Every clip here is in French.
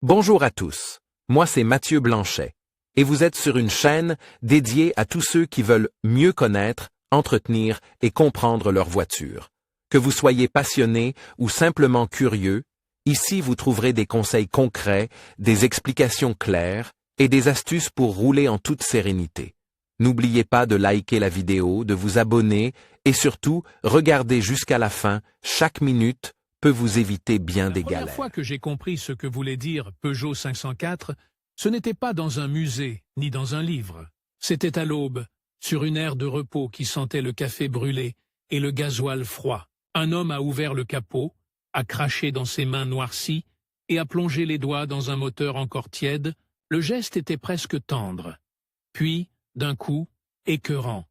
Bonjour à tous, moi c'est Mathieu Blanchet, et vous êtes sur une chaîne dédiée à tous ceux qui veulent mieux connaître, entretenir et comprendre leur voiture. Que vous soyez passionné ou simplement curieux, ici vous trouverez des conseils concrets, des explications claires et des astuces pour rouler en toute sérénité. N'oubliez pas de liker la vidéo, de vous abonner et surtout, regardez jusqu'à la fin, chaque minute peut vous éviter bien des galères. La première fois que j'ai compris ce que voulait dire Peugeot 504, ce n'était pas dans un musée ni dans un livre. C'était à l'aube, sur une aire de repos qui sentait le café brûlé et le gasoil froid. Un homme a ouvert le capot, a craché dans ses mains noircies et a plongé les doigts dans un moteur encore tiède. Le geste était presque tendre. Puis, d'un coup, écœurant.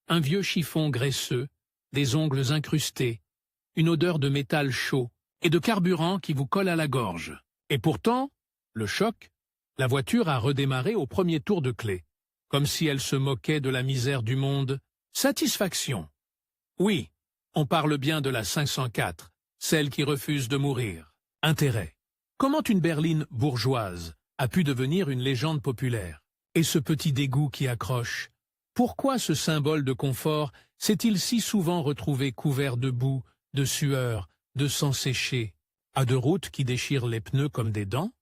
Un vieux chiffon graisseux, des ongles incrustés, une odeur de métal chaud et de carburant qui vous colle à la gorge. Et pourtant, le choc, la voiture a redémarré au premier tour de clé, comme si elle se moquait de la misère du monde. Satisfaction. Oui, on parle bien de la 504, celle qui refuse de mourir. Intérêt. Comment une berline bourgeoise a pu devenir une légende populaire? Et ce petit dégoût qui accroche? Pourquoi ce symbole de confort s'est-il si souvent retrouvé couvert de boue, de sueur, de sang séché, à de routes qui déchirent les pneus comme des dents?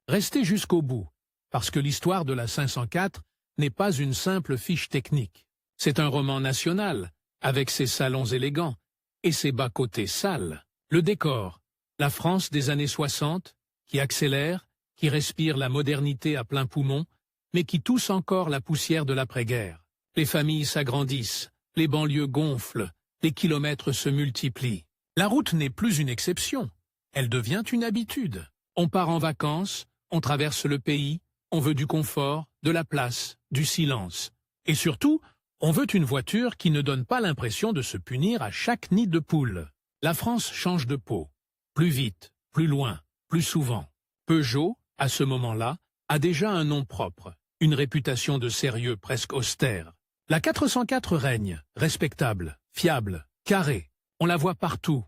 Restez jusqu'au bout, parce que l'histoire de la 504 n'est pas une simple fiche technique. C'est un roman national, avec ses salons élégants et ses bas-côtés sales. Le décor, la France des années 60, qui accélère, qui respire la modernité à plein poumon, mais qui tousse encore la poussière de l'après-guerre. Les familles s'agrandissent, les banlieues gonflent, les kilomètres se multiplient. La route n'est plus une exception, elle devient une habitude. On part en vacances, on traverse le pays, on veut du confort, de la place, du silence. Et surtout, on veut une voiture qui ne donne pas l'impression de se punir à chaque nid de poule. La France change de peau. Plus vite, plus loin, plus souvent. Peugeot, à ce moment-là, a déjà un nom propre, une réputation de sérieux presque austère. La 404 règne, respectable, fiable, carrée. On la voit partout,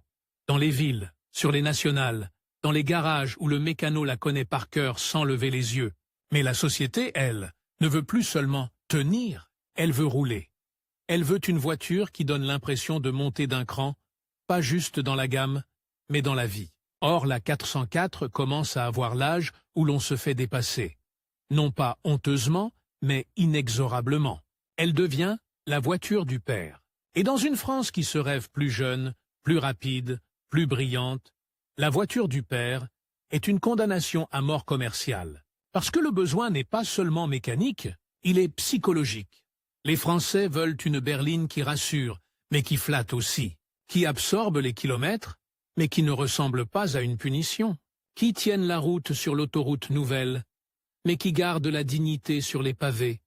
dans les villes, sur les nationales, dans les garages où le mécano la connaît par cœur sans lever les yeux. Mais la société, elle, ne veut plus seulement tenir, elle veut rouler. Elle veut une voiture qui donne l'impression de monter d'un cran, pas juste dans la gamme, mais dans la vie. Or, la 404 commence à avoir l'âge où l'on se fait dépasser. Non pas honteusement, mais inexorablement. Elle devient la voiture du père. Et dans une France qui se rêve plus jeune, plus rapide, plus brillante, la voiture du père est une condamnation à mort commerciale. Parce que le besoin n'est pas seulement mécanique, il est psychologique. Les Français veulent une berline qui rassure, mais qui flatte aussi, qui absorbe les kilomètres, mais qui ne ressemble pas à une punition, qui tienne la route sur l'autoroute nouvelle, mais qui garde la dignité sur les pavés,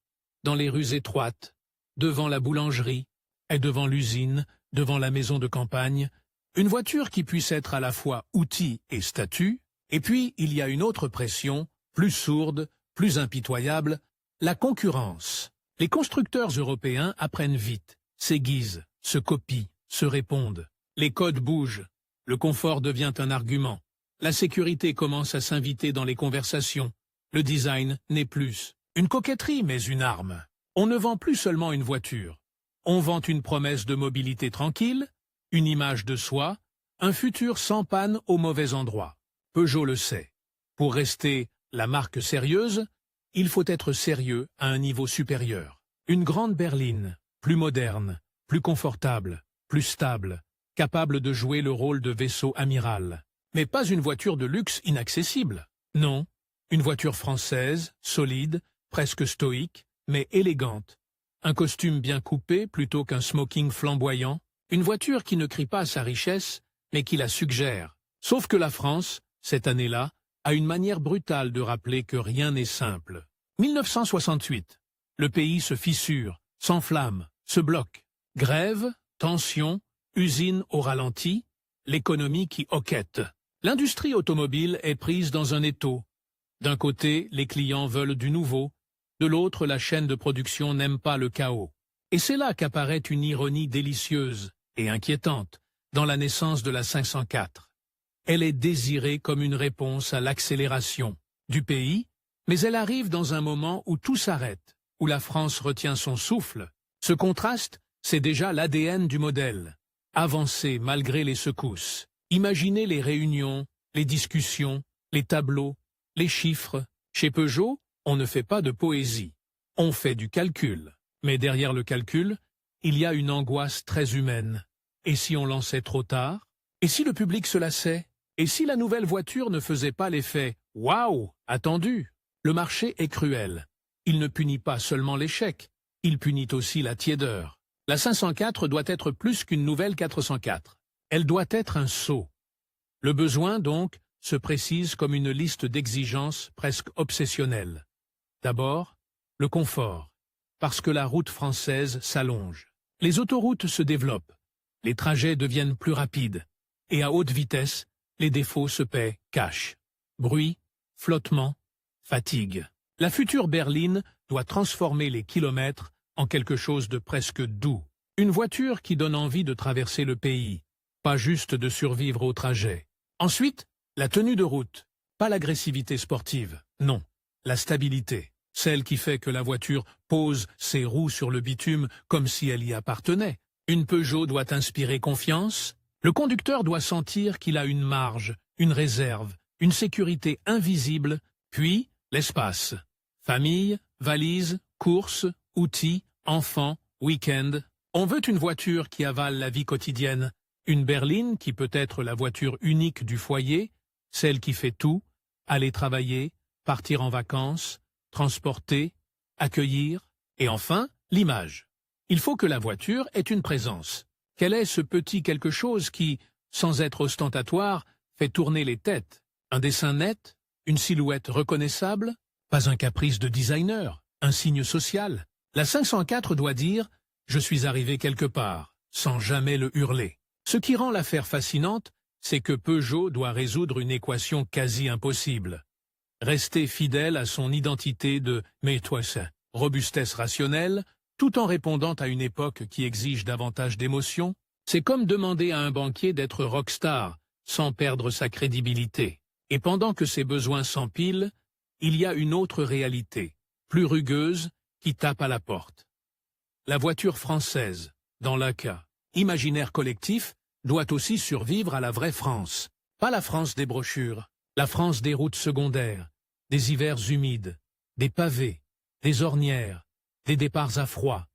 dans les rues étroites, devant la boulangerie, et devant l'usine, devant la maison de campagne, une voiture qui puisse être à la fois outil et statut. Et puis, il y a une autre pression, plus sourde, plus impitoyable, la concurrence. Les constructeurs européens apprennent vite, s'aiguisent, se copient, se répondent. Les codes bougent, le confort devient un argument. La sécurité commence à s'inviter dans les conversations. Le design n'est plus une coquetterie, mais une arme. On ne vend plus seulement une voiture. On vend une promesse de mobilité tranquille, une image de soi, un futur sans panne au mauvais endroit. Peugeot le sait. Pour rester la marque sérieuse, il faut être sérieux à un niveau supérieur. Une grande berline, plus moderne, plus confortable, plus stable, capable de jouer le rôle de vaisseau amiral. Mais pas une voiture de luxe inaccessible. Non, une voiture française, solide, presque stoïque, mais élégante. Un costume bien coupé plutôt qu'un smoking flamboyant. Une voiture qui ne crie pas sa richesse, mais qui la suggère. Sauf que la France, cette année-là, a une manière brutale de rappeler que rien n'est simple. 1968. Le pays se fissure, s'enflamme, se bloque. Grève, tension, usine au ralenti, l'économie qui hoquette. L'industrie automobile est prise dans un étau. D'un côté, les clients veulent du nouveau. De l'autre, la chaîne de production n'aime pas le chaos. Et c'est là qu'apparaît une ironie délicieuse et inquiétante dans la naissance de la 504. Elle est désirée comme une réponse à l'accélération du pays, mais elle arrive dans un moment où tout s'arrête, où la France retient son souffle. Ce contraste, c'est déjà l'ADN du modèle. Avancer malgré les secousses. Imaginez les réunions, les discussions, les tableaux, les chiffres. Chez Peugeot, on ne fait pas de poésie. On fait du calcul. Mais derrière le calcul, il y a une angoisse très humaine. Et si on lançait trop tard? Et si le public se lassait? Et si la nouvelle voiture ne faisait pas l'effet « Waouh !» attendu? Le marché est cruel. Il ne punit pas seulement l'échec, il punit aussi la tiédeur. La 504 doit être plus qu'une nouvelle 404. Elle doit être un saut. Le besoin, donc, se précise comme une liste d'exigences presque obsessionnelles. D'abord, le confort, parce que la route française s'allonge. Les autoroutes se développent, les trajets deviennent plus rapides, et à haute vitesse, les défauts se paient cash. Bruit, flottement, fatigue. La future berline doit transformer les kilomètres en quelque chose de presque doux. Une voiture qui donne envie de traverser le pays, pas juste de survivre au trajet. Ensuite, la tenue de route, pas l'agressivité sportive, non, la stabilité, celle qui fait que la voiture pose ses roues sur le bitume comme si elle y appartenait. Une Peugeot doit inspirer confiance, le conducteur doit sentir qu'il a une marge, une réserve, une sécurité invisible, puis l'espace. Famille, valise, courses, outils, enfants, week-end. On veut une voiture qui avale la vie quotidienne, une berline qui peut être la voiture unique du foyer, celle qui fait tout, aller travailler, partir en vacances, transporter, accueillir, et enfin, l'image. Il faut que la voiture ait une présence. Quel est ce petit quelque chose qui, sans être ostentatoire, fait tourner les têtes? Un dessin net? Une silhouette reconnaissable? Pas un caprice de designer, un signe social. La 504 doit dire « Je suis arrivé quelque part », sans jamais le hurler. Ce qui rend l'affaire fascinante, c'est que Peugeot doit résoudre une équation quasi impossible. Rester fidèle à son identité de « mais toi ça », robustesse rationnelle, tout en répondant à une époque qui exige davantage d'émotion, c'est comme demander à un banquier d'être rockstar, sans perdre sa crédibilité. Et pendant que ses besoins s'empilent, il y a une autre réalité, plus rugueuse, qui tape à la porte. La voiture française, dans l'ACA, imaginaire collectif, doit aussi survivre à la vraie France. Pas la France des brochures, la France des routes secondaires, des hivers humides, des pavés, des ornières, des départs à froid,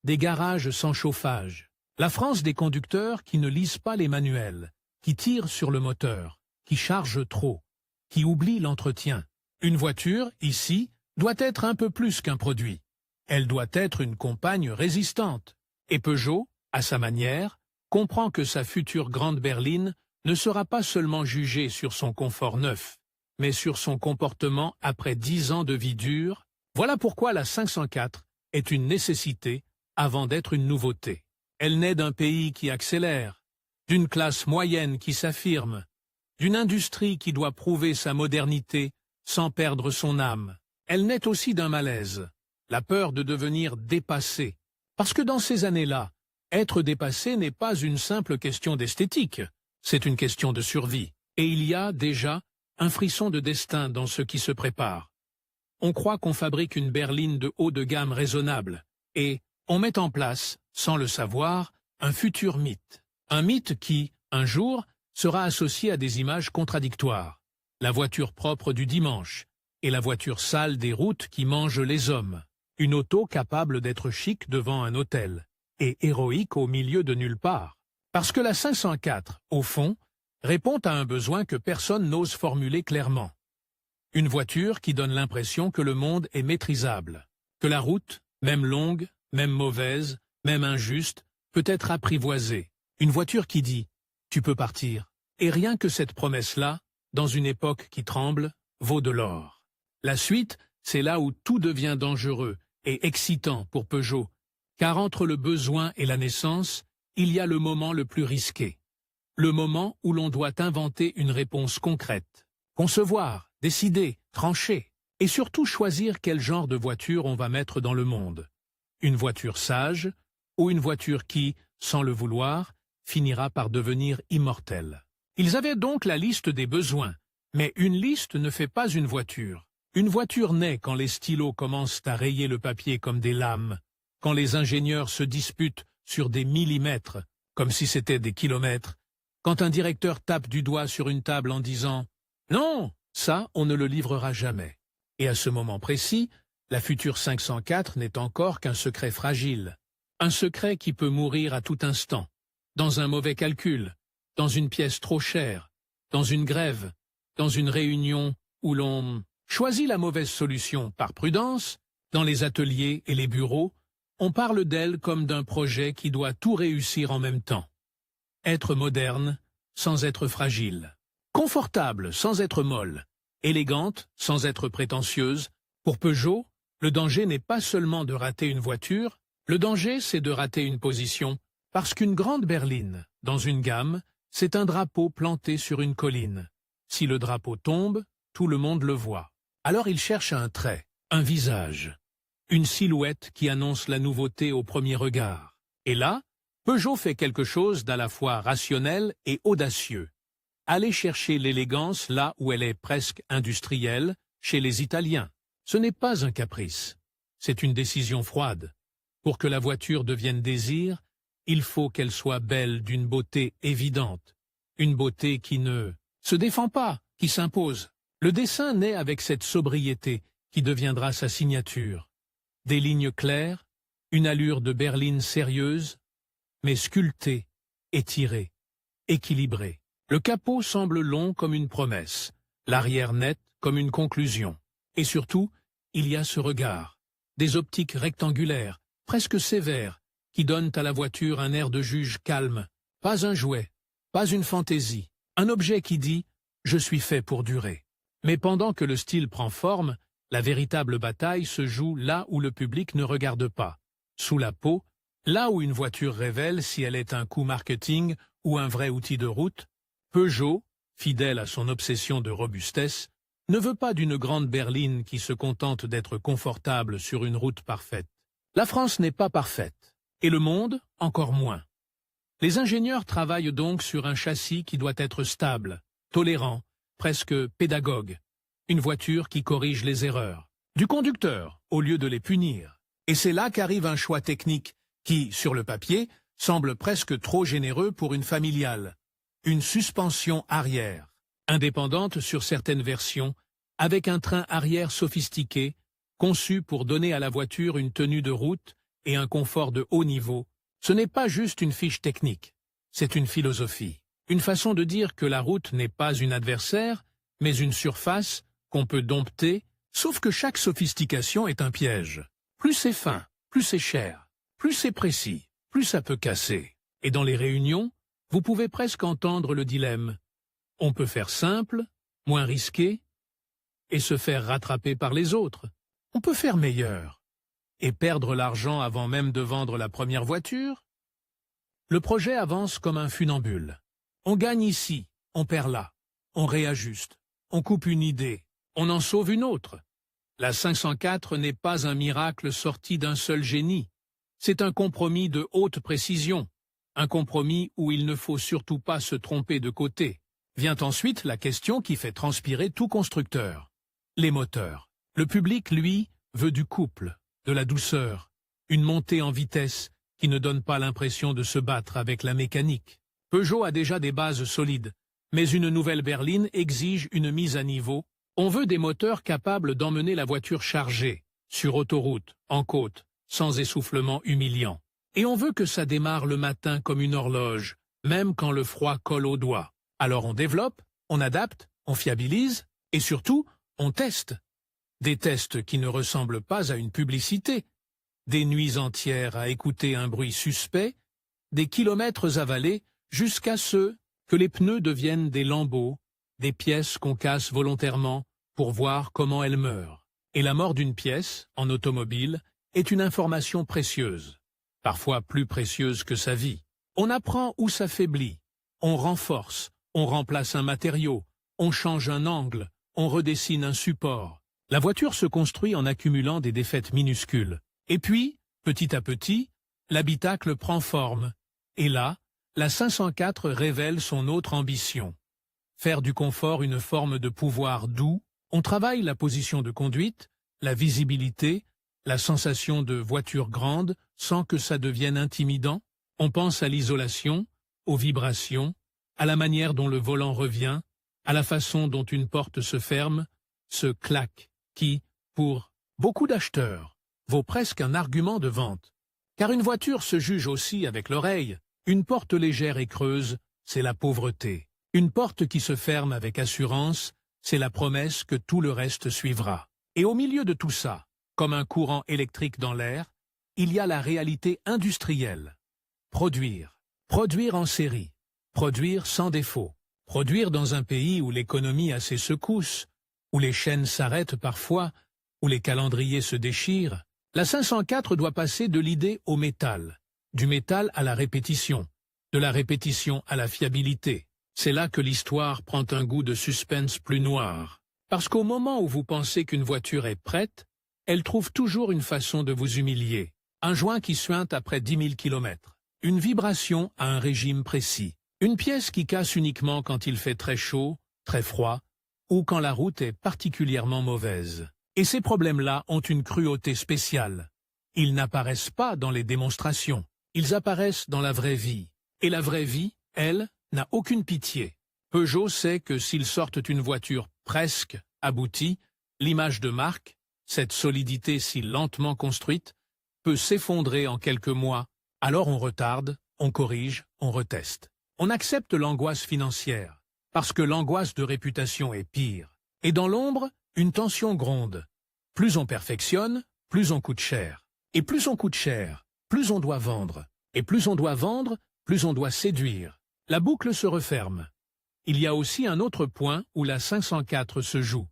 des garages sans chauffage. La France des conducteurs qui ne lisent pas les manuels, qui tirent sur le moteur, qui chargent trop, qui oublient l'entretien. Une voiture, ici, doit être un peu plus qu'un produit. Elle doit être une compagne résistante. Et Peugeot, à sa manière, comprend que sa future grande berline ne sera pas seulement jugée sur son confort neuf, mais sur son comportement après 10 ans de vie dure. Voilà pourquoi la 504 est une nécessité avant d'être une nouveauté. Elle naît d'un pays qui accélère, d'une classe moyenne qui s'affirme, d'une industrie qui doit prouver sa modernité sans perdre son âme. Elle naît aussi d'un malaise, la peur de devenir dépassé. Parce que dans ces années-là, être dépassé n'est pas une simple question d'esthétique, c'est une question de survie. Et il y a déjà un frisson de destin dans ce qui se prépare. On croit qu'on fabrique une berline de haut de gamme raisonnable, et on met en place, sans le savoir, un futur mythe. Un mythe qui, un jour, sera associé à des images contradictoires. La voiture propre du dimanche et la voiture sale des routes qui mange les hommes. Une auto capable d'être chic devant un hôtel et héroïque au milieu de nulle part. Parce que la 504, au fond, répond à un besoin que personne n'ose formuler clairement. Une voiture qui donne l'impression que le monde est maîtrisable, que la route, même longue, même mauvaise, même injuste, peut être apprivoisée. Une voiture qui dit « tu peux partir ». Et rien que cette promesse-là, dans une époque qui tremble, vaut de l'or. La suite, c'est là où tout devient dangereux et excitant pour Peugeot, car entre le besoin et la naissance, il y a le moment le plus risqué. Le moment où l'on doit inventer une réponse concrète, concevoir, décider, trancher, et surtout choisir quel genre de voiture on va mettre dans le monde. Une voiture sage ou une voiture qui, sans le vouloir, finira par devenir immortelle. Ils avaient donc la liste des besoins, mais une liste ne fait pas une voiture. Une voiture naît quand les stylos commencent à rayer le papier comme des lames, quand les ingénieurs se disputent sur des millimètres, comme si c'était des kilomètres, quand un directeur tape du doigt sur une table en disant « Non, ça, on ne le livrera jamais ». Et à ce moment précis, la future 504 n'est encore qu'un secret fragile, un secret qui peut mourir à tout instant, dans un mauvais calcul, dans une pièce trop chère, dans une grève, dans une réunion où l'on choisit la mauvaise solution par prudence. Dans les ateliers et les bureaux, on parle d'elle comme d'un projet qui doit tout réussir en même temps. Être moderne sans être fragile, confortable sans être molle, élégante sans être prétentieuse. Pour Peugeot, le danger n'est pas seulement de rater une voiture, le danger c'est de rater une position, parce qu'une grande berline, dans une gamme, c'est un drapeau planté sur une colline. Si le drapeau tombe, tout le monde le voit. Alors il cherche un trait, un visage, une silhouette qui annonce la nouveauté au premier regard. Et là, Peugeot fait quelque chose d'à la fois rationnel et audacieux. Aller chercher l'élégance là où elle est presque industrielle, chez les Italiens. Ce n'est pas un caprice, c'est une décision froide. Pour que la voiture devienne désir, il faut qu'elle soit belle d'une beauté évidente, une beauté qui ne se défend pas, qui s'impose. Le dessin naît avec cette sobriété qui deviendra sa signature. Des lignes claires, une allure de berline sérieuse, mais sculptée, étirée, équilibrée. Le capot semble long comme une promesse, l'arrière net comme une conclusion. Et surtout, il y a ce regard, des optiques rectangulaires, presque sévères, qui donnent à la voiture un air de juge calme, pas un jouet, pas une fantaisie, un objet qui dit « je suis fait pour durer ». Mais pendant que le style prend forme, la véritable bataille se joue là où le public ne regarde pas, sous la peau, là où une voiture révèle si elle est un coup marketing ou un vrai outil de route. Peugeot, fidèle à son obsession de robustesse, ne veut pas d'une grande berline qui se contente d'être confortable sur une route parfaite. La France n'est pas parfaite, et le monde encore moins. Les ingénieurs travaillent donc sur un châssis qui doit être stable, tolérant, presque pédagogue, une voiture qui corrige les erreurs, du conducteur au lieu de les punir. Et c'est là qu'arrive un choix technique qui, sur le papier, semble presque trop généreux pour une familiale. Une suspension arrière, indépendante sur certaines versions, avec un train arrière sophistiqué, conçu pour donner à la voiture une tenue de route et un confort de haut niveau. Ce n'est pas juste une fiche technique, c'est une philosophie, une façon de dire que la route n'est pas une adversaire, mais une surface qu'on peut dompter, sauf que chaque sophistication est un piège. Plus c'est fin, plus c'est cher, plus c'est précis, plus ça peut casser. Et dans les réunions, vous pouvez presque entendre le dilemme. On peut faire simple, moins risqué, et se faire rattraper par les autres. On peut faire meilleur, et perdre l'argent avant même de vendre la première voiture. Le projet avance comme un funambule. On gagne ici, on perd là, on réajuste, on coupe une idée, on en sauve une autre. La 504 n'est pas un miracle sorti d'un seul génie. C'est un compromis de haute précision, un compromis où il ne faut surtout pas se tromper de côté. Vient ensuite la question qui fait transpirer tout constructeur. Les moteurs. Le public, lui, veut du couple, de la douceur, une montée en vitesse qui ne donne pas l'impression de se battre avec la mécanique. Peugeot a déjà des bases solides, mais une nouvelle berline exige une mise à niveau. On veut des moteurs capables d'emmener la voiture chargée, sur autoroute, en côte, sans essoufflement humiliant. Et on veut que ça démarre le matin comme une horloge, même quand le froid colle aux doigts. Alors on développe, on adapte, on fiabilise, et surtout, on teste. Des tests qui ne ressemblent pas à une publicité. Des nuits entières à écouter un bruit suspect, des kilomètres avalés, jusqu'à ce que les pneus deviennent des lambeaux, des pièces qu'on casse volontairement pour voir comment elles meurent. Et la mort d'une pièce, en automobile, est une information précieuse, parfois plus précieuse que sa vie. On apprend où s'affaiblit, on renforce, on remplace un matériau, on change un angle, on redessine un support. La voiture se construit en accumulant des défaites minuscules. Et puis, petit à petit, l'habitacle prend forme. Et là, la 504 révèle son autre ambition. faire du confort une forme de pouvoir doux, on travaille la position de conduite, la visibilité, la sensation de voiture grande sans que ça devienne intimidant. On pense à l'isolation, aux vibrations, à la manière dont le volant revient, à la façon dont une porte se ferme, ce clac qui, pour beaucoup d'acheteurs, vaut presque un argument de vente. Car une voiture se juge aussi avec l'oreille. Une porte légère et creuse, c'est la pauvreté. Une porte qui se ferme avec assurance, c'est la promesse que tout le reste suivra. Et au milieu de tout ça, comme un courant électrique dans l'air, il y a la réalité industrielle. Produire. Produire en série. Produire sans défaut. Produire dans un pays où l'économie a ses secousses, où les chaînes s'arrêtent parfois, où les calendriers se déchirent. La 504 doit passer de l'idée au métal, du métal à la répétition, de la répétition à la fiabilité. C'est là que l'histoire prend un goût de suspense plus noir. Parce qu'au moment où vous pensez qu'une voiture est prête, elle trouve toujours une façon de vous humilier. Un joint qui suinte après 10 000 kilomètres. Une vibration à un régime précis. Une pièce qui casse uniquement quand il fait très chaud, très froid, ou quand la route est particulièrement mauvaise. Et ces problèmes-là ont une cruauté spéciale. Ils n'apparaissent pas dans les démonstrations. Ils apparaissent dans la vraie vie. Et la vraie vie, elle, n'a aucune pitié. Peugeot sait que s'ils sortent une voiture presque aboutie, l'image de marque, cette solidité si lentement construite, peut s'effondrer en quelques mois. Alors on retarde, on corrige, on reteste. On accepte l'angoisse financière, parce que l'angoisse de réputation est pire. Et dans l'ombre, une tension gronde. Plus on perfectionne, plus on coûte cher. Et plus on coûte cher, plus on doit vendre. Et plus on doit vendre, plus on doit séduire. La boucle se referme. Il y a aussi un autre point où la 504 se joue.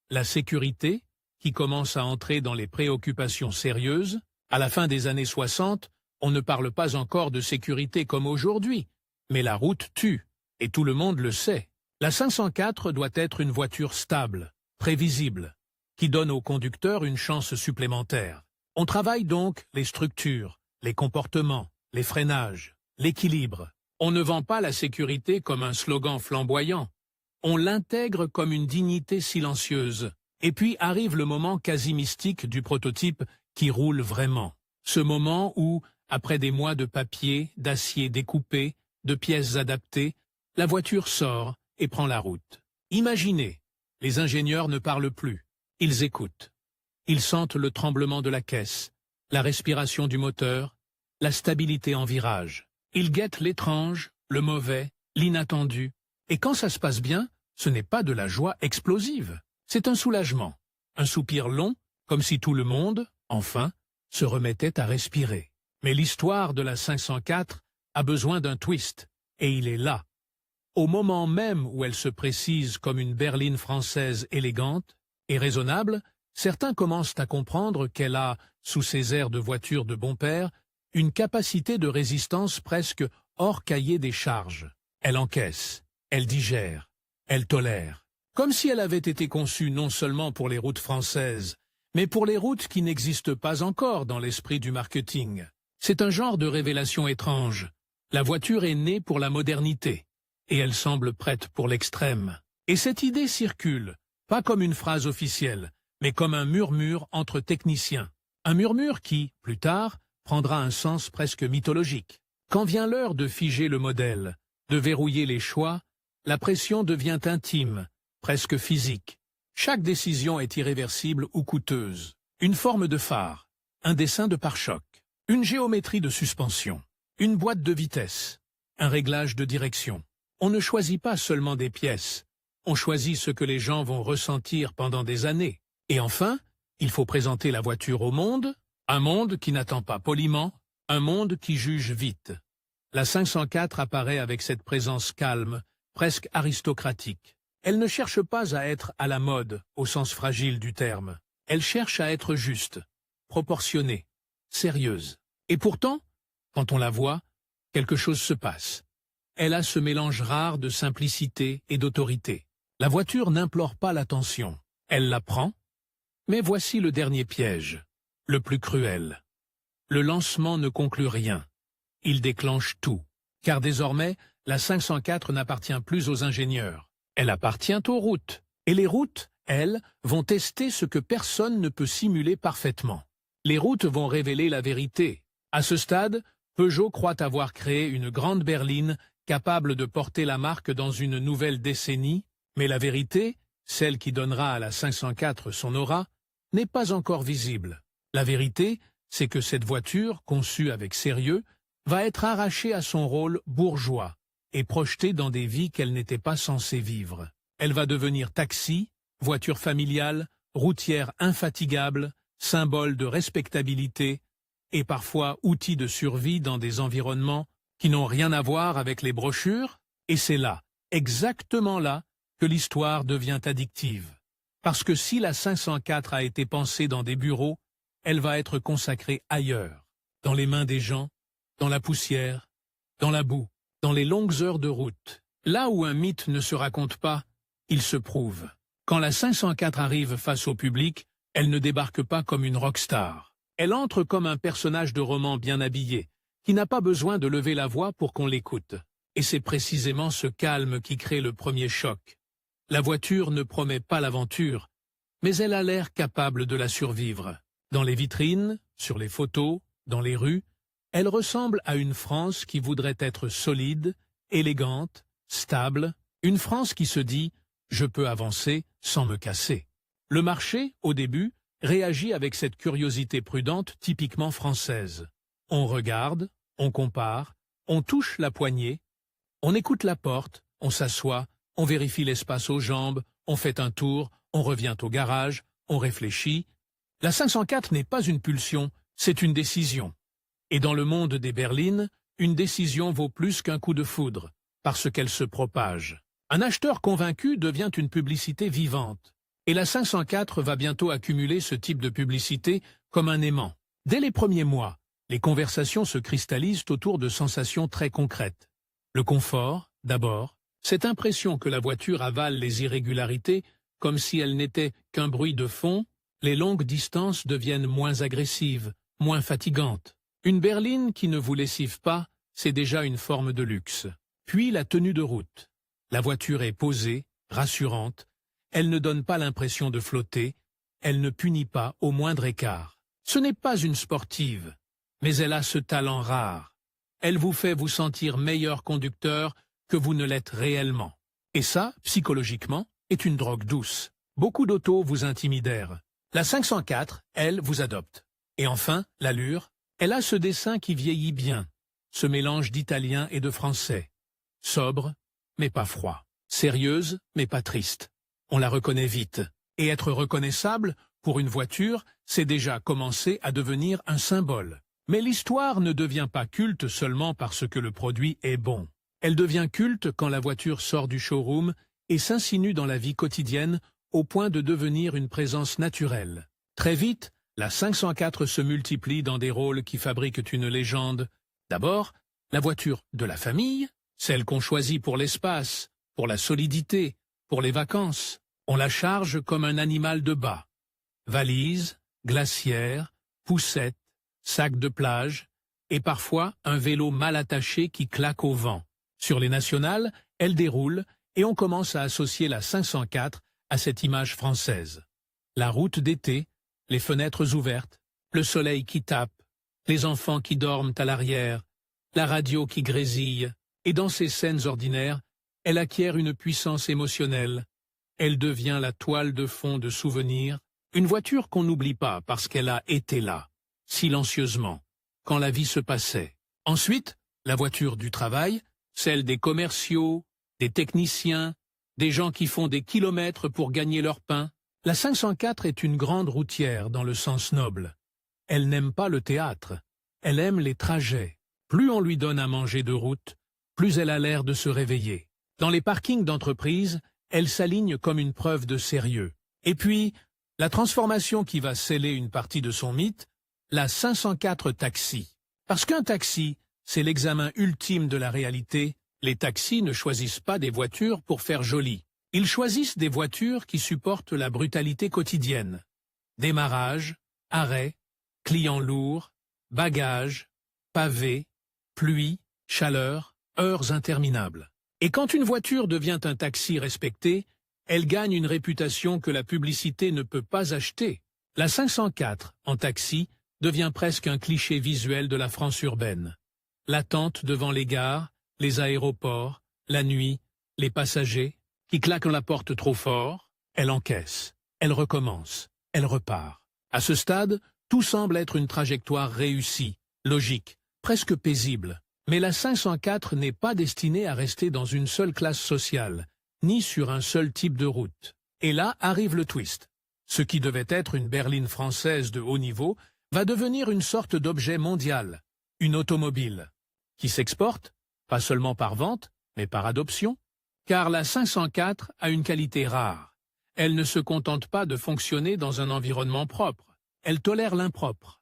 La sécurité, qui commence à entrer dans les préoccupations sérieuses. À la fin des années 60, on ne parle pas encore de sécurité comme aujourd'hui. Mais la route tue, et tout le monde le sait. La 504 doit être une voiture stable, prévisible, qui donne au conducteur une chance supplémentaire. On travaille donc les structures, les comportements, les freinages, l'équilibre. On ne vend pas la sécurité comme un slogan flamboyant. On l'intègre comme une dignité silencieuse. Et puis arrive le moment quasi mystique du prototype qui roule vraiment. Ce moment où, après des mois de papier, d'acier découpé, de pièces adaptées, la voiture sort et prend la route. Imaginez, les ingénieurs ne parlent plus. Ils écoutent. Ils sentent le tremblement de la caisse, la respiration du moteur, la stabilité en virage. Ils guettent l'étrange, le mauvais, l'inattendu. Et quand ça se passe bien, ce n'est pas de la joie explosive. C'est un soulagement, un soupir long, comme si tout le monde, enfin, se remettait à respirer. Mais l'histoire de la 504 a besoin d'un twist, et il est là. Au moment même où elle se précise comme une berline française élégante et raisonnable, certains commencent à comprendre qu'elle a, sous ses airs de voiture de bon père, une capacité de résistance presque hors cahier des charges. Elle encaisse, elle digère, elle tolère. Comme si elle avait été conçue non seulement pour les routes françaises, mais pour les routes qui n'existent pas encore dans l'esprit du marketing. C'est un genre de révélation étrange. La voiture est née pour la modernité, et elle semble prête pour l'extrême. Et cette idée circule, pas comme une phrase officielle, mais comme un murmure entre techniciens. Un murmure qui, plus tard, prendra un sens presque mythologique. Quand vient l'heure de figer le modèle, de verrouiller les choix, la pression devient intime, presque physique. Chaque décision est irréversible ou coûteuse. Une forme de phare, un dessin de pare-choc, une géométrie de suspension, une boîte de vitesse, un réglage de direction. On ne choisit pas seulement des pièces, on choisit ce que les gens vont ressentir pendant des années. Et enfin, il faut présenter la voiture au monde, un monde qui n'attend pas poliment, un monde qui juge vite. La 504 apparaît avec cette présence calme, presque aristocratique. Elle ne cherche pas à être à la mode, au sens fragile du terme. Elle cherche à être juste, proportionnée, sérieuse. Et pourtant, quand on la voit, quelque chose se passe. Elle a ce mélange rare de simplicité et d'autorité. La voiture n'implore pas l'attention. Elle la prend. Mais voici le dernier piège, le plus cruel. Le lancement ne conclut rien. Il déclenche tout. Car désormais, la 504 n'appartient plus aux ingénieurs. Elle appartient aux routes. Et les routes, elles, vont tester ce que personne ne peut simuler parfaitement. Les routes vont révéler la vérité. À ce stade, Peugeot croit avoir créé une grande berline capable de porter la marque dans une nouvelle décennie, mais la vérité, celle qui donnera à la 504 son aura, n'est pas encore visible. La vérité, c'est que cette voiture, conçue avec sérieux, va être arrachée à son rôle bourgeois et projetée dans des vies qu'elle n'était pas censée vivre. Elle va devenir taxi, voiture familiale, routière infatigable, symbole de respectabilité et parfois outil de survie dans des environnements qui n'ont rien à voir avec les brochures, et c'est là, exactement là, que l'histoire devient addictive. Parce que si la 504 a été pensée dans des bureaux, elle va être consacrée ailleurs, dans les mains des gens, dans la poussière, dans la boue, dans les longues heures de route. Là où un mythe ne se raconte pas, il se prouve. Quand la 504 arrive face au public, elle ne débarque pas comme une rockstar. Elle entre comme un personnage de roman bien habillé, qui n'a pas besoin de lever la voix pour qu'on l'écoute. Et c'est précisément ce calme qui crée le premier choc. La voiture ne promet pas l'aventure, mais elle a l'air capable de la survivre. Dans les vitrines, sur les photos, dans les rues, elle ressemble à une France qui voudrait être solide, élégante, stable, une France qui se dit « je peux avancer sans me casser ». Le marché, au début, réagit avec cette curiosité prudente typiquement française. On regarde, on compare, on touche la poignée, on écoute la porte, on s'assoit, on vérifie l'espace aux jambes, on fait un tour, on revient au garage, on réfléchit. La 504 n'est pas une pulsion, c'est une décision. Et dans le monde des berlines, une décision vaut plus qu'un coup de foudre, parce qu'elle se propage. Un acheteur convaincu devient une publicité vivante. Et la 504 va bientôt accumuler ce type de publicité comme un aimant. Dès les premiers mois, les conversations se cristallisent autour de sensations très concrètes. Le confort, d'abord, cette impression que la voiture avale les irrégularités comme si elle n'était qu'un bruit de fond, les longues distances deviennent moins agressives, moins fatigantes. Une berline qui ne vous lessive pas, c'est déjà une forme de luxe. Puis la tenue de route. La voiture est posée, rassurante, elle ne donne pas l'impression de flotter, elle ne punit pas au moindre écart. Ce n'est pas une sportive, mais elle a ce talent rare. Elle vous fait vous sentir meilleur conducteur que vous ne l'êtes réellement. Et ça, psychologiquement, est une drogue douce. Beaucoup d'autos vous intimidèrent. La 504, elle, vous adopte. Et enfin, l'allure, elle a ce dessin qui vieillit bien, ce mélange d'italien et de français. Sobre, mais pas froid. Sérieuse, mais pas triste. On la reconnaît vite. Et être reconnaissable, pour une voiture, c'est déjà commencer à devenir un symbole. Mais l'histoire ne devient pas culte seulement parce que le produit est bon. Elle devient culte quand la voiture sort du showroom et s'insinue dans la vie quotidienne au point de devenir une présence naturelle. Très vite, la 504 se multiplie dans des rôles qui fabriquent une légende. D'abord, la voiture de la famille, celle qu'on choisit pour l'espace, pour la solidité, pour les vacances. On la charge comme un animal de bas. Valise, glacière, poussette, sac de plage et parfois un vélo mal attaché qui claque au vent. Sur les nationales, elle déroule et on commence à associer la 504 à cette image française. La route d'été, les fenêtres ouvertes, le soleil qui tape, les enfants qui dorment à l'arrière, la radio qui grésille, et dans ces scènes ordinaires, elle acquiert une puissance émotionnelle. Elle devient la toile de fond de souvenirs, une voiture qu'on n'oublie pas parce qu'elle a été là, silencieusement, quand la vie se passait. Ensuite, la voiture du travail, celle des commerciaux, des techniciens, des gens qui font des kilomètres pour gagner leur pain. La 504 est une grande routière dans le sens noble. Elle n'aime pas le théâtre, elle aime les trajets. Plus on lui donne à manger de route, plus elle a l'air de se réveiller. Dans les parkings d'entreprise, elle s'aligne comme une preuve de sérieux. Et puis, la transformation qui va sceller une partie de son mythe, la 504 taxi. Parce qu'un taxi, c'est l'examen ultime de la réalité, les taxis ne choisissent pas des voitures pour faire joli. Ils choisissent des voitures qui supportent la brutalité quotidienne. Démarrage, arrêt, clients lourds, bagages, pavés, pluie, chaleur, heures interminables. Et quand une voiture devient un taxi respecté, elle gagne une réputation que la publicité ne peut pas acheter. La 504, en taxi, devient presque un cliché visuel de la France urbaine. L'attente devant les gares, les aéroports, la nuit, les passagers, qui claquent la porte trop fort, elle encaisse, elle recommence, elle repart. À ce stade, tout semble être une trajectoire réussie, logique, presque paisible. Mais la 504 n'est pas destinée à rester dans une seule classe sociale, ni sur un seul type de route. Et là arrive le twist. Ce qui devait être une berline française de haut niveau va devenir une sorte d'objet mondial, une automobile, qui s'exporte, pas seulement par vente, mais par adoption. Car la 504 a une qualité rare. Elle ne se contente pas de fonctionner dans un environnement propre. Elle tolère l'impropre.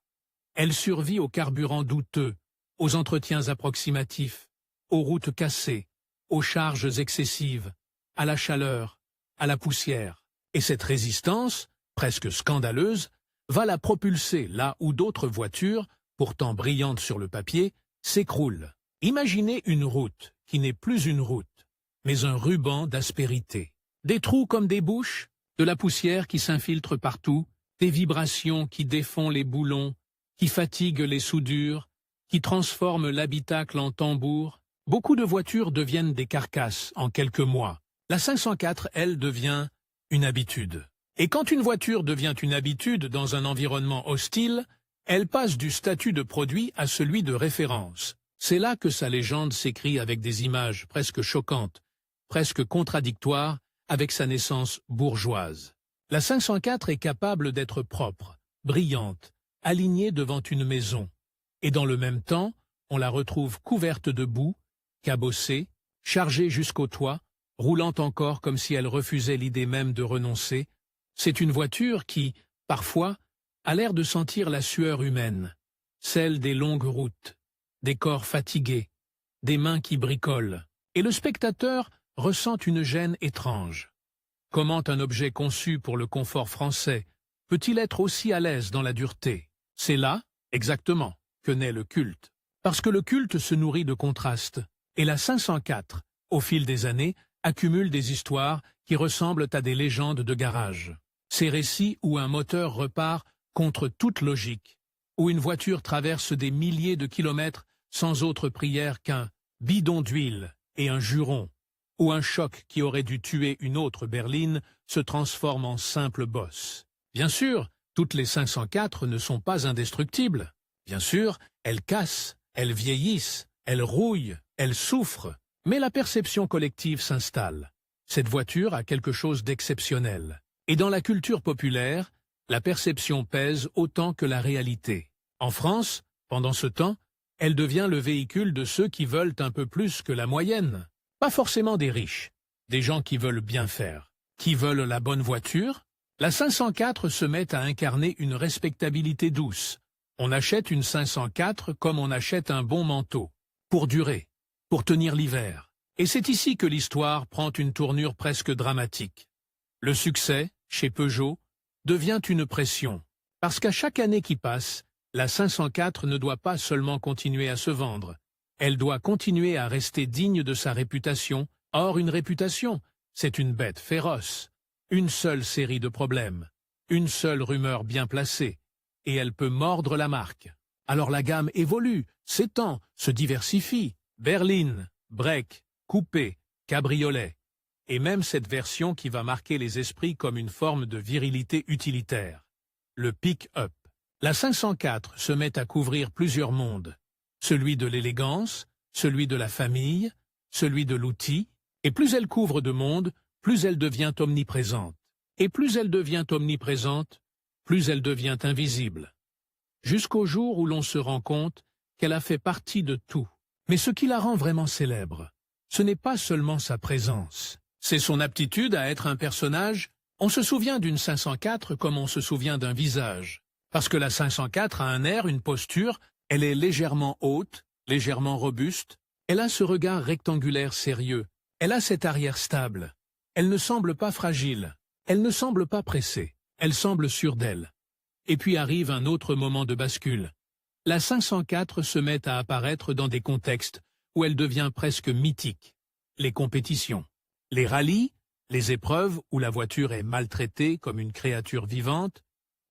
Elle survit aux carburants douteux, aux entretiens approximatifs, aux routes cassées, aux charges excessives, à la chaleur, à la poussière. Et cette résistance, presque scandaleuse, va la propulser là où d'autres voitures, pourtant brillantes sur le papier, s'écroulent. Imaginez une route qui n'est plus une route, mais un ruban d'aspérité. Des trous comme des bouches, de la poussière qui s'infiltre partout, des vibrations qui défont les boulons, qui fatiguent les soudures, qui transforment l'habitacle en tambour. Beaucoup de voitures deviennent des carcasses en quelques mois. La 504, elle, devient une habitude. Et quand une voiture devient une habitude dans un environnement hostile, elle passe du statut de produit à celui de référence. C'est là que sa légende s'écrit avec des images presque choquantes, presque contradictoires avec sa naissance bourgeoise. La 504 est capable d'être propre, brillante, alignée devant une maison. Et dans le même temps, on la retrouve couverte de boue, cabossée, chargée jusqu'au toit, roulant encore comme si elle refusait l'idée même de renoncer. C'est une voiture qui, parfois, a l'air de sentir la sueur humaine, celle des longues routes, des corps fatigués, des mains qui bricolent. Et le spectateur ressent une gêne étrange. Comment un objet conçu pour le confort français peut-il être aussi à l'aise dans la dureté? C'est là, exactement, que naît le culte. Parce que le culte se nourrit de contrastes. Et la 504, au fil des années, accumule des histoires qui ressemblent à des légendes de garage. Ces récits où un moteur repart contre toute logique, où une voiture traverse des milliers de kilomètres sans autre prière qu'un bidon d'huile et un juron, où un choc qui aurait dû tuer une autre berline se transforme en simple bosse. Bien sûr, toutes les 504 ne sont pas indestructibles. Bien sûr, elles cassent, elles vieillissent, elles rouillent, elles souffrent. Mais la perception collective s'installe. Cette voiture a quelque chose d'exceptionnel. Et dans la culture populaire, la perception pèse autant que la réalité. En France, pendant ce temps, elle devient le véhicule de ceux qui veulent un peu plus que la moyenne. Pas forcément des riches, des gens qui veulent bien faire, qui veulent la bonne voiture. La 504 se met à incarner une respectabilité douce. On achète une 504 comme on achète un bon manteau, pour durer, pour tenir l'hiver. Et c'est ici que l'histoire prend une tournure presque dramatique. Le succès, chez Peugeot, devient une pression, parce qu'à chaque année qui passe, la 504 ne doit pas seulement continuer à se vendre. Elle doit continuer à rester digne de sa réputation. Or, une réputation, c'est une bête féroce. Une seule série de problèmes, une seule rumeur bien placée, et elle peut mordre la marque. Alors la gamme évolue, s'étend, se diversifie. Berline, break, coupé, cabriolet. Et même cette version qui va marquer les esprits comme une forme de virilité utilitaire. Le pick-up. La 504 se met à couvrir plusieurs mondes. Celui de l'élégance, celui de la famille, celui de l'outil. Et plus elle couvre de monde, plus elle devient omniprésente. Et plus elle devient omniprésente, plus elle devient invisible. Jusqu'au jour où l'on se rend compte qu'elle a fait partie de tout. Mais ce qui la rend vraiment célèbre, ce n'est pas seulement sa présence. C'est son aptitude à être un personnage. On se souvient d'une 504 comme on se souvient d'un visage. Parce que la 504 a un air, une posture, elle est légèrement haute, légèrement robuste. Elle a ce regard rectangulaire sérieux. Elle a cette arrière stable. Elle ne semble pas fragile, elle ne semble pas pressée, elle semble sûre d'elle. Et puis arrive un autre moment de bascule. La 504 se met à apparaître dans des contextes où elle devient presque mythique. les compétitions. Les rallyes, les épreuves où la voiture est maltraitée comme une créature vivante.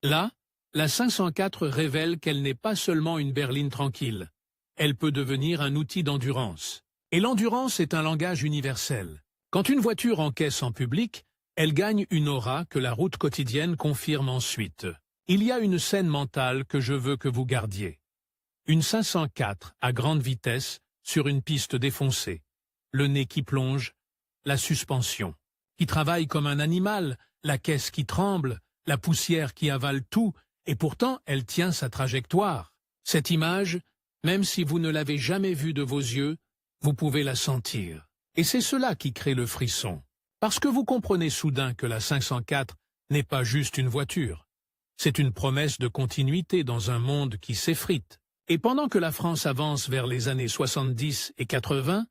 Là, la 504 révèle qu'elle n'est pas seulement une berline tranquille. Elle peut devenir un outil d'endurance. Et l'endurance est un langage universel. Quand une voiture encaisse en public, elle gagne une aura que la route quotidienne confirme ensuite. Il y a une scène mentale que je veux que vous gardiez. Une 504 à grande vitesse sur une piste défoncée. Le nez qui plonge, la suspension, qui travaille comme un animal, la caisse qui tremble, la poussière qui avale tout, et pourtant elle tient sa trajectoire. Cette image, même si vous ne l'avez jamais vue de vos yeux, vous pouvez la sentir. Et c'est cela qui crée le frisson. Parce que vous comprenez soudain que la 504 n'est pas juste une voiture. C'est une promesse de continuité dans un monde qui s'effrite. Et pendant que la France avance vers les années 70 et 80,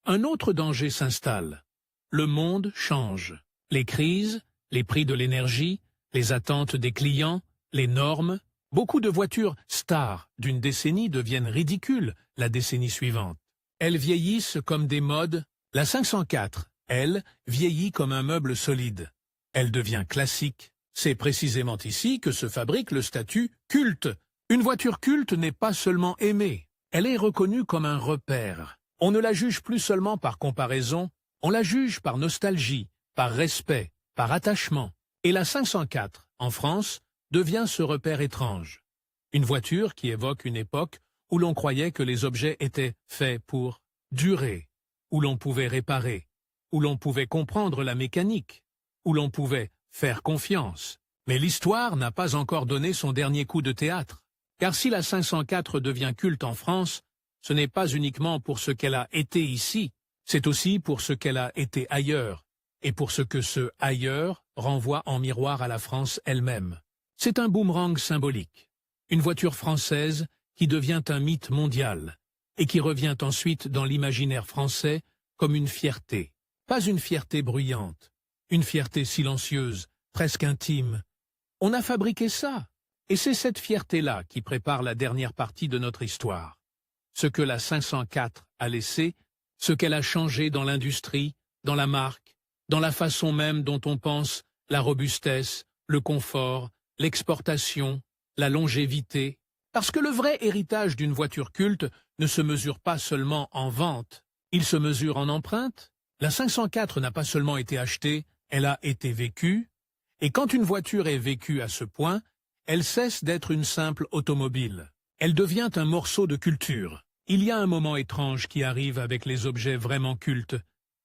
un autre danger s'installe. Le monde change. Les crises, les prix de l'énergie, les attentes des clients, les normes. Beaucoup de voitures stars d'une décennie deviennent ridicules la décennie suivante. Elles vieillissent comme des modes. La 504, elle, vieillit comme un meuble solide. Elle devient classique. C'est précisément ici que se fabrique le statut culte. Une voiture culte n'est pas seulement aimée, elle est reconnue comme un repère. On ne la juge plus seulement par comparaison, on la juge par nostalgie, par respect, par attachement. Et la 504, en France, devient ce repère étrange. Une voiture qui évoque une époque où l'on croyait que les objets étaient faits pour durer, où l'on pouvait réparer, où l'on pouvait comprendre la mécanique, où l'on pouvait faire confiance. Mais l'histoire n'a pas encore donné son dernier coup de théâtre. Car si la 504 devient culte en France, ce n'est pas uniquement pour ce qu'elle a été ici, c'est aussi pour ce qu'elle a été ailleurs, et pour ce que ce ailleurs renvoie en miroir à la France elle-même. C'est un boomerang symbolique, une voiture française qui devient un mythe mondial, et qui revient ensuite dans l'imaginaire français comme une fierté. Pas une fierté bruyante, une fierté silencieuse, presque intime. On a fabriqué ça. Et c'est cette fierté-là qui prépare la dernière partie de notre histoire. Ce que la 504 a laissé, ce qu'elle a changé dans l'industrie, dans la marque, dans la façon même dont on pense la robustesse, le confort, l'exportation, la longévité. Parce que le vrai héritage d'une voiture culte ne se mesure pas seulement en vente, il se mesure en empreinte. La 504 n'a pas seulement été achetée, elle a été vécue. Et quand une voiture est vécue à ce point, elle cesse d'être une simple automobile. Elle devient un morceau de culture. Il y a un moment étrange qui arrive avec les objets vraiment cultes.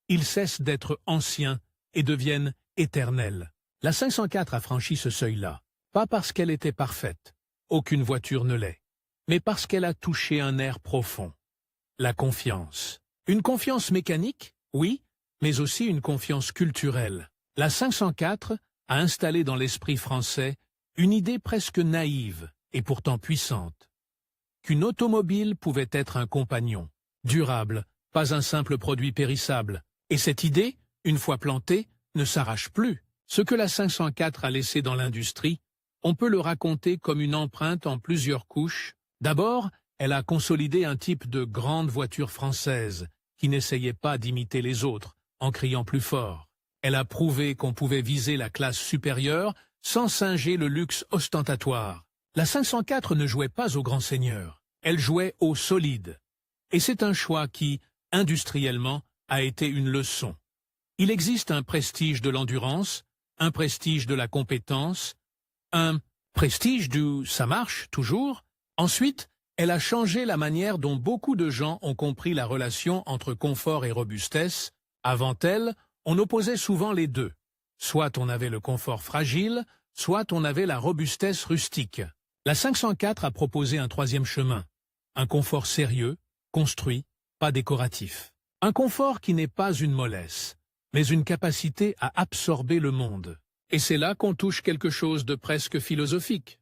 Ils cessent d'être anciens et deviennent éternels. La 504 a franchi ce seuil-là, pas parce qu'elle était parfaite, aucune voiture ne l'est, mais parce qu'elle a touché un air profond. La confiance. Une confiance mécanique, oui, mais aussi une confiance culturelle. La 504 a installé dans l'esprit français une idée presque naïve et pourtant puissante, qu'une automobile pouvait être un compagnon, durable, pas un simple produit périssable. Et cette idée, une fois plantée, ne s'arrache plus. Ce que la 504 a laissé dans l'industrie, on peut le raconter comme une empreinte en plusieurs couches. D'abord, elle a consolidé un type de grande voiture française qui n'essayait pas d'imiter les autres en criant plus fort. Elle a prouvé qu'on pouvait viser la classe supérieure sans singer le luxe ostentatoire. La 504 ne jouait pas au grand seigneur, elle jouait au solide. Et c'est un choix qui, industriellement, a été une leçon. Il existe un prestige de l'endurance, un prestige de la compétence, un prestige du « ça marche toujours ». Ensuite, elle a changé la manière dont beaucoup de gens ont compris la relation entre confort et robustesse. Avant elle, on opposait souvent les deux. Soit on avait le confort fragile, soit on avait la robustesse rustique. La 504 a proposé un troisième chemin, un confort sérieux, construit, pas décoratif. Un confort qui n'est pas une mollesse, mais une capacité à absorber le monde. Et c'est là qu'on touche quelque chose de presque philosophique.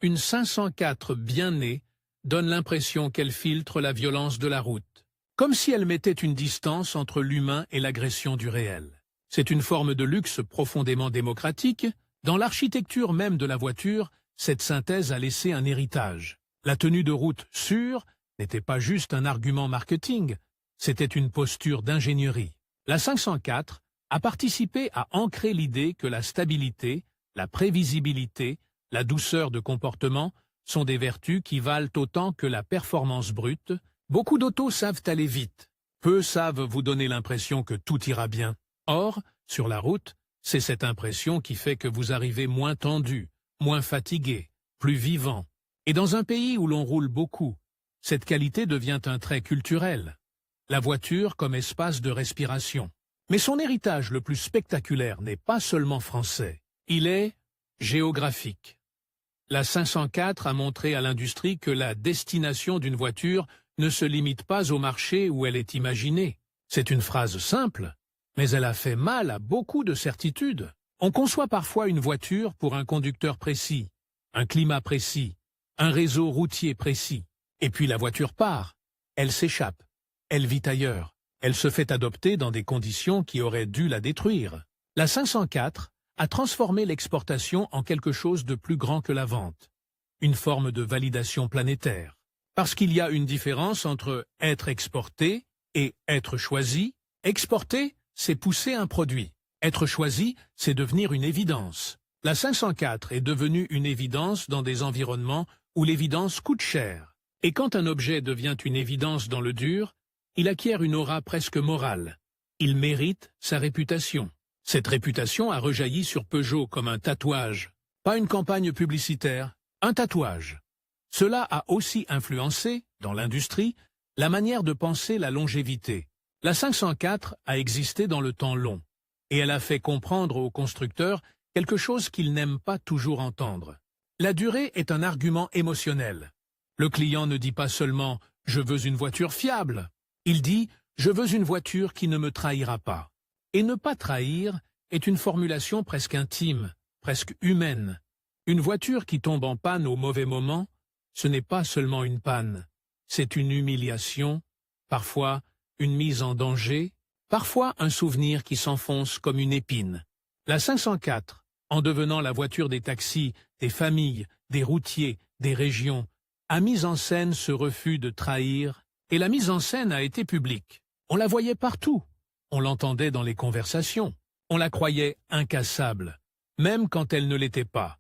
Une 504 bien née donne l'impression qu'elle filtre la violence de la route, comme si elle mettait une distance entre l'humain et l'agression du réel. C'est une forme de luxe profondément démocratique. Dans l'architecture même de la voiture, cette synthèse a laissé un héritage. La tenue de route sûre n'était pas juste un argument marketing, c'était une posture d'ingénierie. La 504 a participé à ancrer l'idée que la stabilité, la prévisibilité, la douceur de comportement sont des vertus qui valent autant que la performance brute. Beaucoup d'autos savent aller vite. Peu savent vous donner l'impression que tout ira bien. Or, sur la route, c'est cette impression qui fait que vous arrivez moins tendu, moins fatigué, plus vivant. Et dans un pays où l'on roule beaucoup, cette qualité devient un trait culturel. La voiture comme espace de respiration. Mais son héritage le plus spectaculaire n'est pas seulement français. Il est géographique. La 504 a montré à l'industrie que la destination d'une voiture ne se limite pas au marché où elle est imaginée. C'est une phrase simple, mais elle a fait mal à beaucoup de certitudes. On conçoit parfois une voiture pour un conducteur précis, un climat précis, un réseau routier précis. Et puis la voiture part, elle s'échappe, elle vit ailleurs, elle se fait adopter dans des conditions qui auraient dû la détruire. La 504 a transformé l'exportation en quelque chose de plus grand que la vente, une forme de validation planétaire. Parce qu'il y a une différence entre être exporté et être choisi. Exporter, c'est pousser un produit. Être choisi, c'est devenir une évidence. La 504 est devenue une évidence dans des environnements où l'évidence coûte cher. Et quand un objet devient une évidence dans le dur, il acquiert une aura presque morale. Il mérite sa réputation. Cette réputation a rejailli sur Peugeot comme un tatouage. Pas une campagne publicitaire, un tatouage. Cela a aussi influencé, dans l'industrie, la manière de penser la longévité. La 504 a existé dans le temps long, et elle a fait comprendre aux constructeurs quelque chose qu'ils n'aiment pas toujours entendre. La durée est un argument émotionnel. Le client ne dit pas seulement « je veux une voiture fiable », il dit « je veux une voiture qui ne me trahira pas ». Et ne pas trahir est une formulation presque intime, presque humaine. Une voiture qui tombe en panne au mauvais moment, ce n'est pas seulement une panne, c'est une humiliation, parfois une mise en danger, parfois un souvenir qui s'enfonce comme une épine. La 504, en devenant la voiture des taxis, des familles, des routiers, des régions, a mis en scène ce refus de trahir, et la mise en scène a été publique. On la voyait partout, on l'entendait dans les conversations, on la croyait incassable, même quand elle ne l'était pas.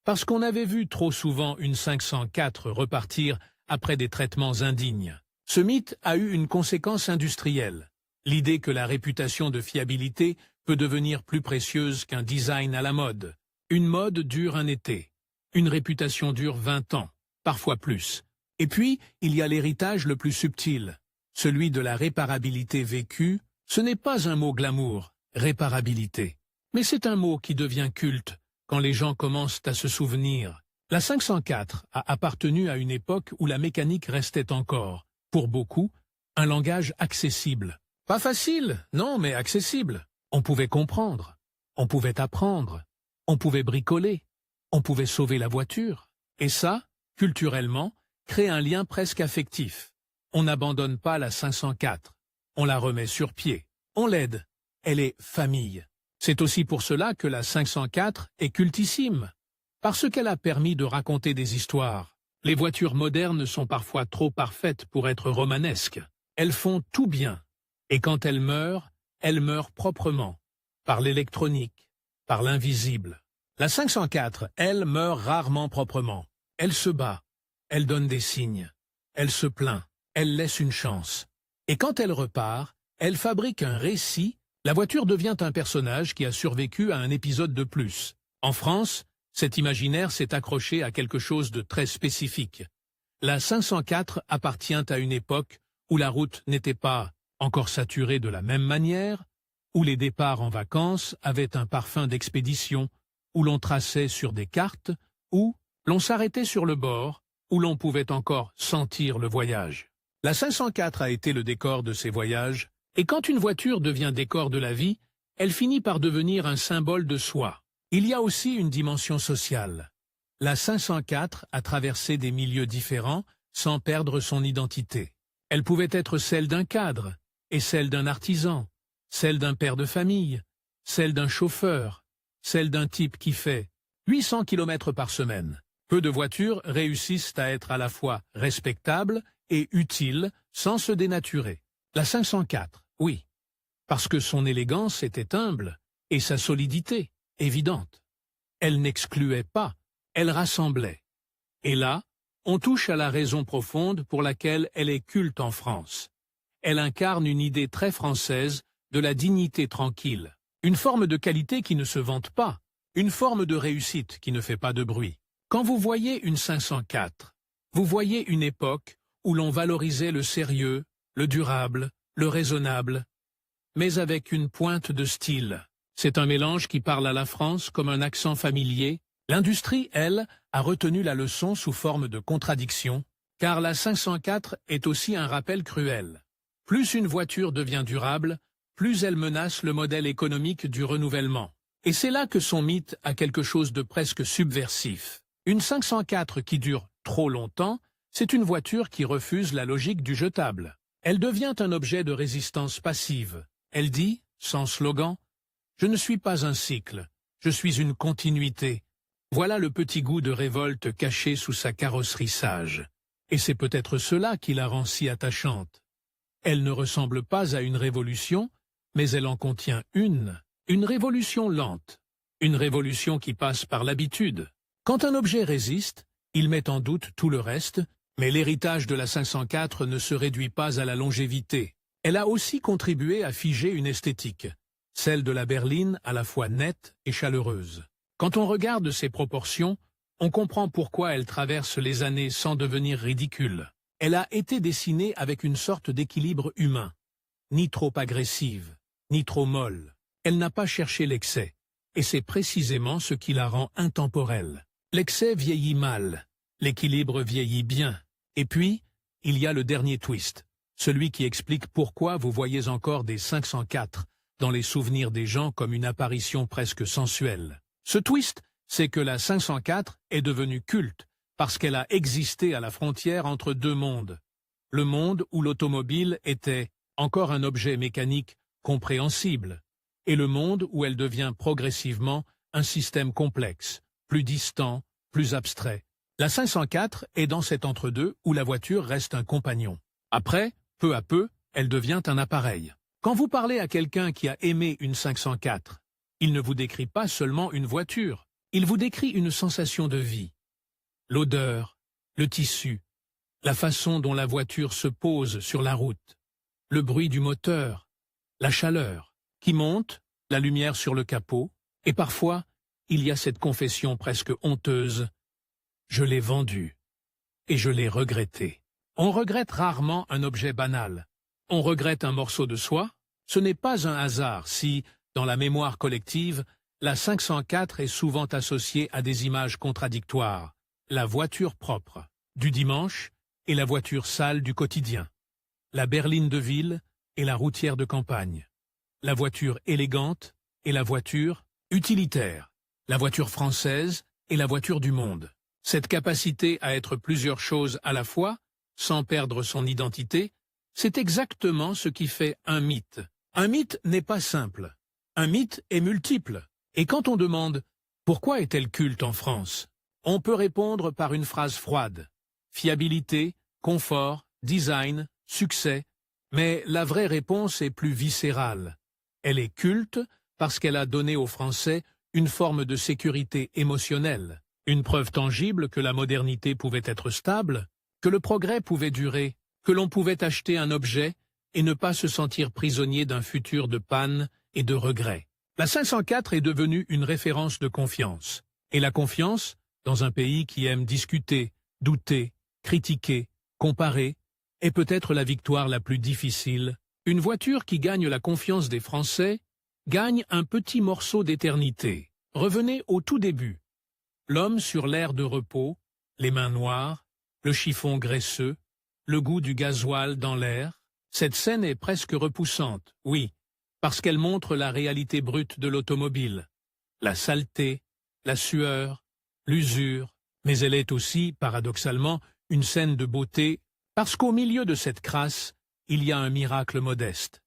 Parce qu'on avait vu trop souvent une 504 repartir après des traitements indignes. Ce mythe a eu une conséquence industrielle. L'idée que la réputation de fiabilité peut devenir plus précieuse qu'un design à la mode. Une mode dure un été. Une réputation dure 20 ans, parfois plus. Et puis, il y a l'héritage le plus subtil, celui de la réparabilité vécue. Ce n'est pas un mot glamour, réparabilité. Mais c'est un mot qui devient culte quand les gens commencent à se souvenir. La 504 a appartenu à une époque où la mécanique restait encore, pour beaucoup, un langage accessible. Pas facile, non, mais accessible. On pouvait comprendre, on pouvait apprendre, on pouvait bricoler, on pouvait sauver la voiture. Et ça, culturellement, crée un lien presque affectif. On n'abandonne pas la 504, on la remet sur pied, on l'aide. Elle est famille. C'est aussi pour cela que la 504 est cultissime, parce qu'elle a permis de raconter des histoires. Les voitures modernes sont parfois trop parfaites pour être romanesques. Elles font tout bien, et quand elles meurent proprement, par l'électronique, par l'invisible. La 504, elle, meurt rarement proprement. Elle se bat, elle donne des signes, elle se plaint, elle laisse une chance. Et quand elle repart, elle fabrique un récit. La voiture devient un personnage qui a survécu à un épisode de plus. En France, cet imaginaire s'est accroché à quelque chose de très spécifique. La 504 appartient à une époque où la route n'était pas encore saturée de la même manière, où les départs en vacances avaient un parfum d'expédition, où l'on traçait sur des cartes, où l'on s'arrêtait sur le bord, où l'on pouvait encore sentir le voyage. La 504 a été le décor de ces voyages. Et quand une voiture devient décor de la vie, elle finit par devenir un symbole de soi. Il y a aussi une dimension sociale. La 504 a traversé des milieux différents sans perdre son identité. Elle pouvait être celle d'un cadre, et celle d'un artisan, celle d'un père de famille, celle d'un chauffeur, celle d'un type qui fait 800 km par semaine. Peu de voitures réussissent à être à la fois respectables et utiles sans se dénaturer. La 504, oui, parce que son élégance était humble et sa solidité évidente. Elle n'excluait pas, elle rassemblait. Et là, on touche à la raison profonde pour laquelle elle est culte en France. Elle incarne une idée très française de la dignité tranquille, une forme de qualité qui ne se vante pas, une forme de réussite qui ne fait pas de bruit. Quand vous voyez une 504, vous voyez une époque où l'on valorisait le sérieux, le durable, le raisonnable, mais avec une pointe de style. C'est un mélange qui parle à la France comme un accent familier. L'industrie, elle, a retenu la leçon sous forme de contradiction, car la 504 est aussi un rappel cruel. Plus une voiture devient durable, plus elle menace le modèle économique du renouvellement. Et c'est là que son mythe a quelque chose de presque subversif. Une 504 qui dure trop longtemps, c'est une voiture qui refuse la logique du jetable. Elle devient un objet de résistance passive. Elle dit, sans slogan, « Je ne suis pas un cycle, je suis une continuité ». Voilà le petit goût de révolte caché sous sa carrosserie sage. Et c'est peut-être cela qui la rend si attachante. Elle ne ressemble pas à une révolution, mais elle en contient une révolution lente, une révolution qui passe par l'habitude. Quand un objet résiste, il met en doute tout le reste, mais l'héritage de la 504 ne se réduit pas à la longévité. Elle a aussi contribué à figer une esthétique, celle de la berline à la fois nette et chaleureuse. Quand on regarde ses proportions, on comprend pourquoi elle traverse les années sans devenir ridicule. Elle a été dessinée avec une sorte d'équilibre humain, ni trop agressive, ni trop molle. Elle n'a pas cherché l'excès, et c'est précisément ce qui la rend intemporelle. L'excès vieillit mal, l'équilibre vieillit bien. Et puis, il y a le dernier twist, celui qui explique pourquoi vous voyez encore des 504 dans les souvenirs des gens comme une apparition presque sensuelle. Ce twist, c'est que la 504 est devenue culte parce qu'elle a existé à la frontière entre deux mondes. Le monde où l'automobile était encore un objet mécanique compréhensible, et le monde où elle devient progressivement un système complexe, plus distant, plus abstrait. La 504 est dans cet entre-deux où la voiture reste un compagnon. Après, peu à peu, elle devient un appareil. Quand vous parlez à quelqu'un qui a aimé une 504, il ne vous décrit pas seulement une voiture, il vous décrit une sensation de vie. L'odeur, le tissu, la façon dont la voiture se pose sur la route, le bruit du moteur, la chaleur qui monte, la lumière sur le capot, et parfois, il y a cette confession presque honteuse. Je l'ai vendu, et je l'ai regretté. On regrette rarement un objet banal. On regrette un morceau de soie. Ce n'est pas un hasard si, dans la mémoire collective, la 504 est souvent associée à des images contradictoires. La voiture propre, du dimanche, et la voiture sale du quotidien. La berline de ville et la routière de campagne. La voiture élégante et la voiture utilitaire. La voiture française et la voiture du monde. Cette capacité à être plusieurs choses à la fois, sans perdre son identité, c'est exactement ce qui fait un mythe. Un mythe n'est pas simple. Un mythe est multiple. Et quand on demande « Pourquoi est-elle culte en France ?», on peut répondre par une phrase froide. Fiabilité, confort, design, succès. Mais la vraie réponse est plus viscérale. Elle est culte parce qu'elle a donné aux Français une forme de sécurité émotionnelle, une preuve tangible que la modernité pouvait être stable, que le progrès pouvait durer, que l'on pouvait acheter un objet et ne pas se sentir prisonnier d'un futur de panne et de regrets. La 504 est devenue une référence de confiance. Et la confiance, dans un pays qui aime discuter, douter, critiquer, comparer, est peut-être la victoire la plus difficile. Une voiture qui gagne la confiance des Français gagne un petit morceau d'éternité. Revenez au tout début. L'homme sur l'air de repos, les mains noires, le chiffon graisseux, le goût du gasoil dans l'air. Cette scène est presque repoussante, oui, parce qu'elle montre la réalité brute de l'automobile. La saleté, la sueur, l'usure, mais elle est aussi, paradoxalement, une scène de beauté, parce qu'au milieu de cette crasse, il y a un miracle modeste.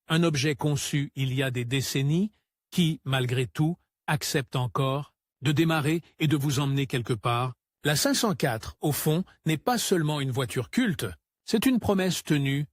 Un objet conçu il y a des décennies qui, malgré tout, accepte encore de démarrer et de vous emmener quelque part. La 504, au fond, n'est pas seulement une voiture culte, c'est une promesse tenue